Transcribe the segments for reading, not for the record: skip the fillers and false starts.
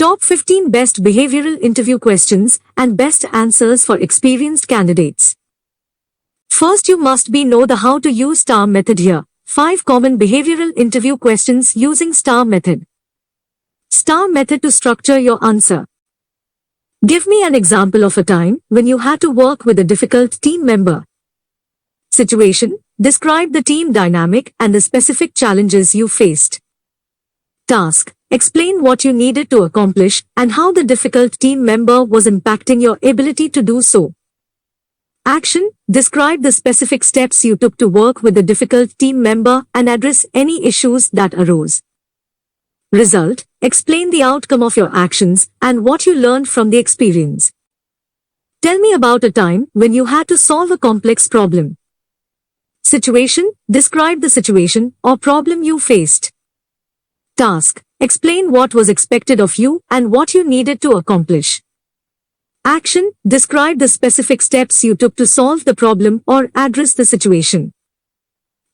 Top 15 Best Behavioral Interview Questions and Best Answers for Experienced Candidates. First, you must know the how to use STAR method here. 5 common behavioral interview questions using STAR method. STAR method to structure your answer. Give me an example of a time when you had to work with a difficult team member. Situation. Describe the team dynamic and the specific challenges you faced. Task. Explain what you needed to accomplish and how the difficult team member was impacting your ability to do so. Action. Describe the specific steps you took to work with the difficult team member and address any issues that arose. Result. Explain the outcome of your actions and what you learned from the experience. Tell me about a time when you had to solve a complex problem. Situation. Describe the situation or problem you faced. Task. Explain what was expected of you and what you needed to accomplish. Action. Describe the specific steps you took to solve the problem or address the situation.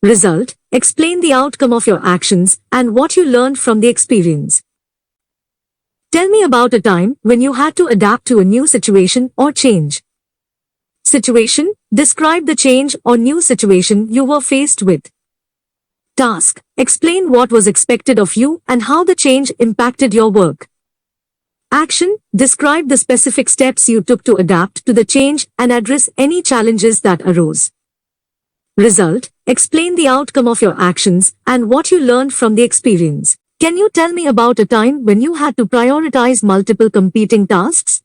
Result. Explain the outcome of your actions and what you learned from the experience. Tell me about a time when you had to adapt to a new situation or change. Situation. Describe the change or new situation you were faced with. Task. Explain what was expected of you and how the change impacted your work. Action. Describe the specific steps you took to adapt to the change and address any challenges that arose. Result. Explain the outcome of your actions and what you learned from the experience. Can you tell me about a time when you had to prioritize multiple competing tasks?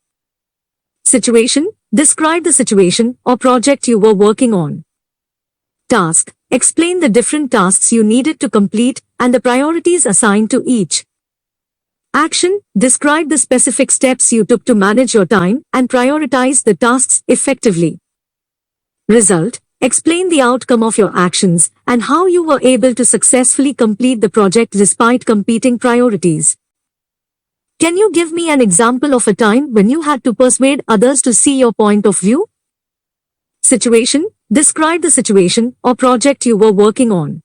Situation. Describe the situation or project you were working on. Task. Explain the different tasks you needed to complete and the priorities assigned to each. Action. Describe the specific steps you took to manage your time and prioritize the tasks effectively. Result. Explain the outcome of your actions and how you were able to successfully complete the project despite competing priorities. Can you give me an example of a time when you had to persuade others to see your point of view? Situation. Describe the situation or project you were working on.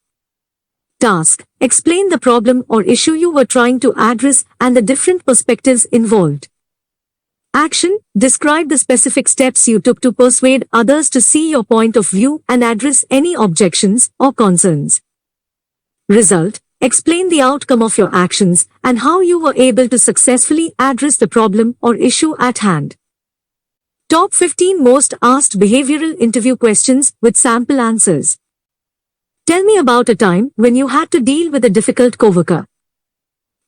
Task. Explain the problem or issue you were trying to address and the different perspectives involved. Action. Describe the specific steps you took to persuade others to see your point of view and address any objections or concerns. Result. Explain the outcome of your actions and how you were able to successfully address the problem or issue at hand. Top 15 Most Asked Behavioral Interview Questions with Sample Answers. Tell me about a time when you had to deal with a difficult coworker.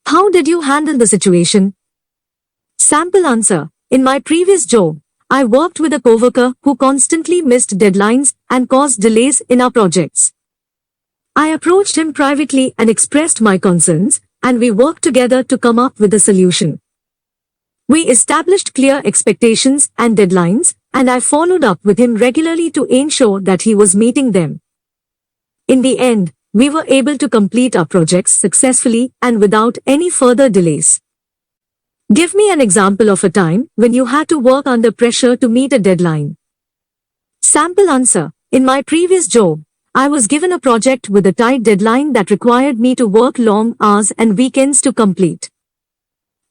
How did you handle the situation? Sample answer. In my previous job, I worked with a coworker who constantly missed deadlines and caused delays in our projects. I approached him privately and expressed my concerns, and we worked together to come up with a solution. We established clear expectations and deadlines, and I followed up with him regularly to ensure that he was meeting them. In the end, we were able to complete our projects successfully and without any further delays. Give me an example of a time when you had to work under pressure to meet a deadline. Sample answer. In my previous job, I was given a project with a tight deadline that required me to work long hours and weekends to complete.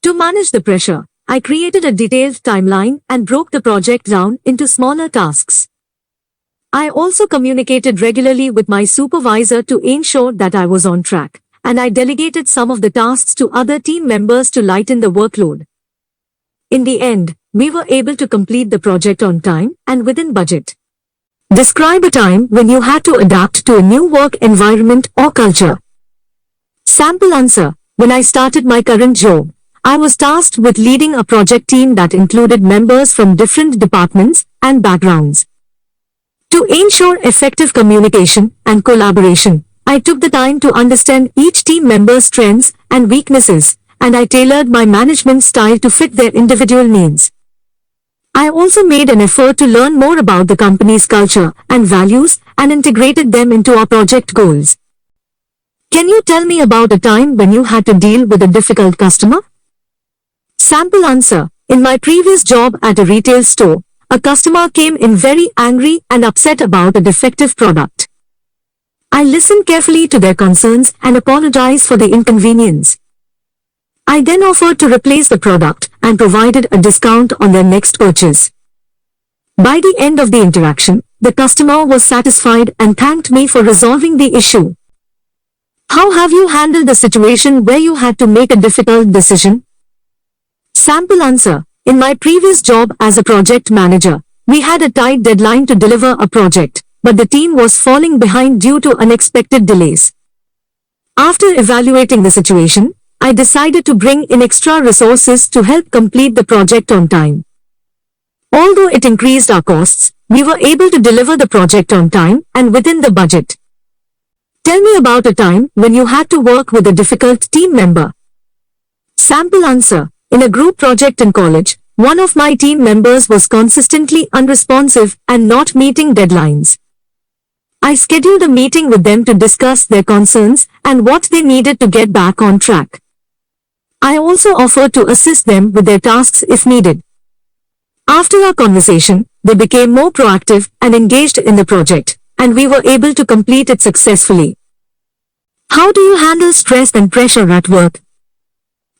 To manage the pressure, I created a detailed timeline and broke the project down into smaller tasks. I also communicated regularly with my supervisor to ensure that I was on track, and I delegated some of the tasks to other team members to lighten the workload. In the end, we were able to complete the project on time and within budget. Describe a time when you had to adapt to a new work environment or culture. Sample answer. When I started my current job, I was tasked with leading a project team that included members from different departments and backgrounds. To ensure effective communication and collaboration, I took the time to understand each team member's strengths and weaknesses, and I tailored my management style to fit their individual needs. I also made an effort to learn more about the company's culture and values and integrated them into our project goals. Can you tell me about a time when you had to deal with a difficult customer? Sample answer. In my previous job at a retail store, a customer came in very angry and upset about a defective product. I listened carefully to their concerns and apologized for the inconvenience. I then offered to replace the product and provided a discount on their next purchase. By the end of the interaction, the customer was satisfied and thanked me for resolving the issue. How have you handled the situation where you had to make a difficult decision? Sample answer. In my previous job as a project manager, we had a tight deadline to deliver a project, but the team was falling behind due to unexpected delays. After evaluating the situation, I decided to bring in extra resources to help complete the project on time. Although it increased our costs, we were able to deliver the project on time and within the budget. Tell me about a time when you had to work with a difficult team member. Sample answer. In a group project in college, one of my team members was consistently unresponsive and not meeting deadlines. I scheduled a meeting with them to discuss their concerns and what they needed to get back on track. I also offered to assist them with their tasks if needed. After our conversation, they became more proactive and engaged in the project, and we were able to complete it successfully. How do you handle stress and pressure at work?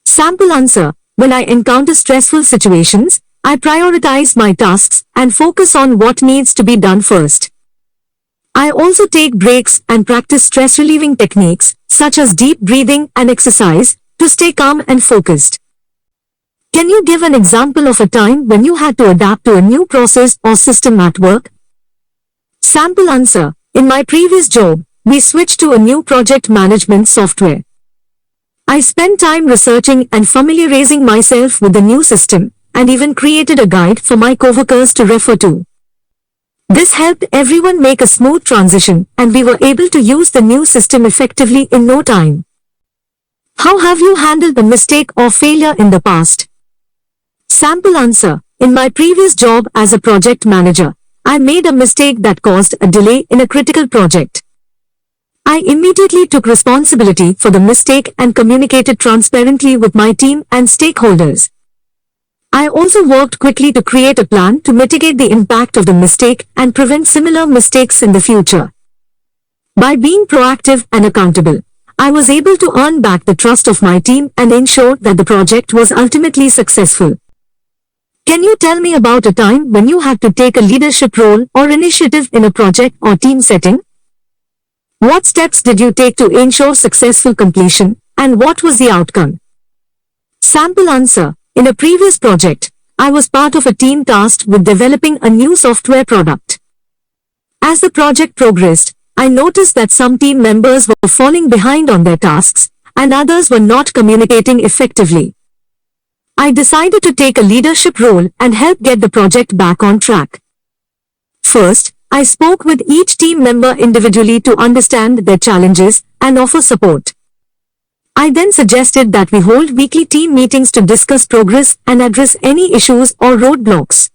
Sample answer. When I encounter stressful situations, I prioritize my tasks and focus on what needs to be done first. I also take breaks and practice stress-relieving techniques, such as deep breathing and exercise, to stay calm and focused. Can you give an example of a time when you had to adapt to a new process or system at work? Sample answer. In my previous job, we switched to a new project management software. I spent time researching and familiarizing myself with the new system, and even created a guide for my coworkers to refer to. This helped everyone make a smooth transition, and we were able to use the new system effectively in no time. How have you handled a mistake or failure in the past? Sample answer. In my previous job as a project manager, I made a mistake that caused a delay in a critical project. I immediately took responsibility for the mistake and communicated transparently with my team and stakeholders. I also worked quickly to create a plan to mitigate the impact of the mistake and prevent similar mistakes in the future. By being proactive and accountable, I was able to earn back the trust of my team and ensure that the project was ultimately successful. Can you tell me about a time when you had to take a leadership role or initiative in a project or team setting? What steps did you take to ensure successful completion, and what was the outcome? Sample answer. In a previous project, I was part of a team tasked with developing a new software product. As the project progressed, I noticed that some team members were falling behind on their tasks, and others were not communicating effectively. I decided to take a leadership role and help get the project back on track. First, I spoke with each team member individually to understand their challenges and offer support. I then suggested that we hold weekly team meetings to discuss progress and address any issues or roadblocks.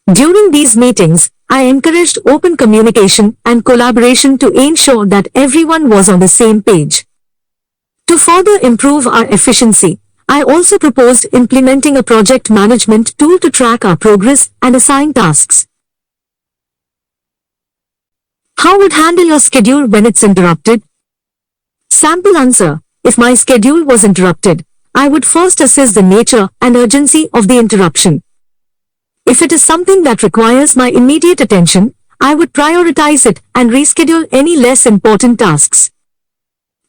During these meetings, I encouraged open communication and collaboration to ensure that everyone was on the same page. To further improve our efficiency, I also proposed implementing a project management tool to track our progress and assign tasks. How would handle your schedule when it's interrupted? Sample answer. If my schedule was interrupted, I would first assess the nature and urgency of the interruption. If it is something that requires my immediate attention, I would prioritize it and reschedule any less important tasks.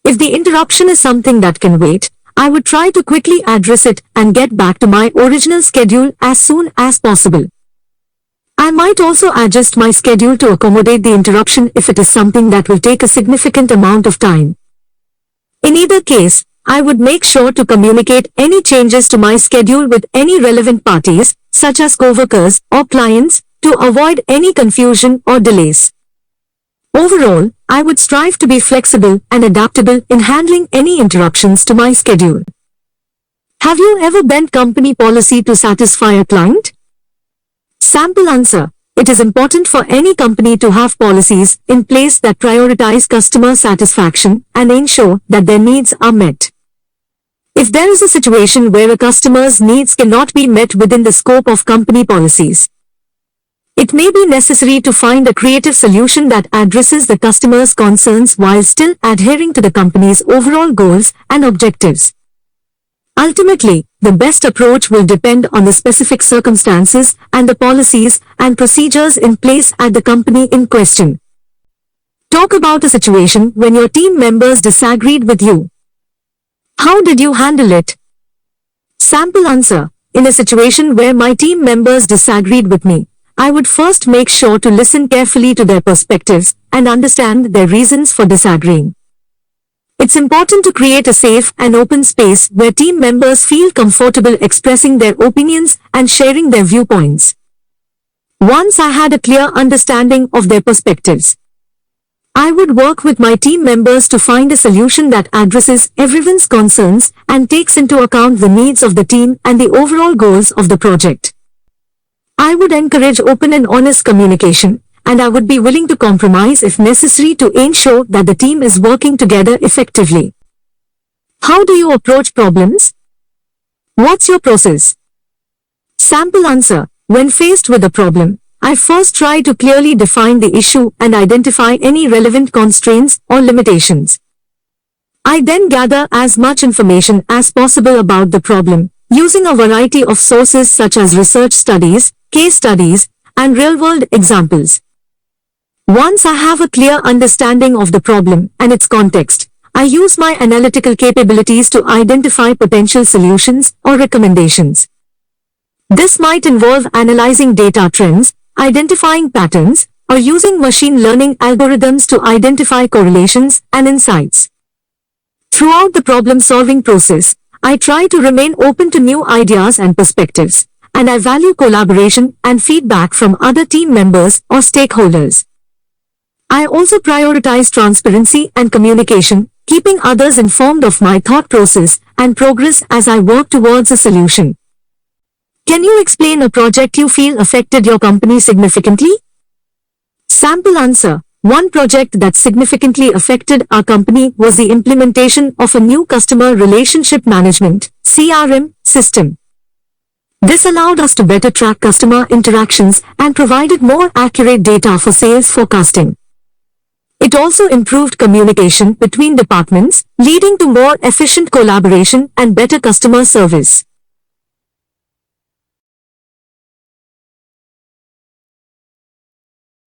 If the interruption is something that can wait, I would try to quickly address it and get back to my original schedule as soon as possible. I might also adjust my schedule to accommodate the interruption if it is something that will take a significant amount of time. In either case, I would make sure to communicate any changes to my schedule with any relevant parties, such as coworkers or clients, to avoid any confusion or delays. Overall, I would strive to be flexible and adaptable in handling any interruptions to my schedule. Have you ever bent company policy to satisfy a client? Sample answer. It is important for any company to have policies in place that prioritize customer satisfaction and ensure that their needs are met. If there is a situation where a customer's needs cannot be met within the scope of company policies, it may be necessary to find a creative solution that addresses the customer's concerns while still adhering to the company's overall goals and objectives. Ultimately, the best approach will depend on the specific circumstances and the policies and procedures in place at the company in question. Talk about a situation when your team members disagreed with you. How did you handle it? Sample answer. In a situation where my team members disagreed with me, I would first make sure to listen carefully to their perspectives and understand their reasons for disagreeing. It's important to create a safe and open space where team members feel comfortable expressing their opinions and sharing their viewpoints. Once I had a clear understanding of their perspectives, I would work with my team members to find a solution that addresses everyone's concerns and takes into account the needs of the team and the overall goals of the project. I would encourage open and honest communication, and I would be willing to compromise if necessary to ensure that the team is working together effectively. How do you approach problems? What's your process? Sample answer. When faced with a problem, I first try to clearly define the issue and identify any relevant constraints or limitations. I then gather as much information as possible about the problem, using a variety of sources such as research studies, case studies, and real-world examples. Once I have a clear understanding of the problem and its context, I use my analytical capabilities to identify potential solutions or recommendations. This might involve analyzing data trends, identifying patterns, or using machine learning algorithms to identify correlations and insights. Throughout the problem-solving process, I try to remain open to new ideas and perspectives, and I value collaboration and feedback from other team members or stakeholders. I also prioritize transparency and communication, keeping others informed of my thought process and progress as I work towards a solution. Can you explain a project you feel affected your company significantly? Sample answer. One project that significantly affected our company was the implementation of a new customer relationship management (CRM) system. This allowed us to better track customer interactions and provided more accurate data for sales forecasting. It also improved communication between departments, leading to more efficient collaboration and better customer service.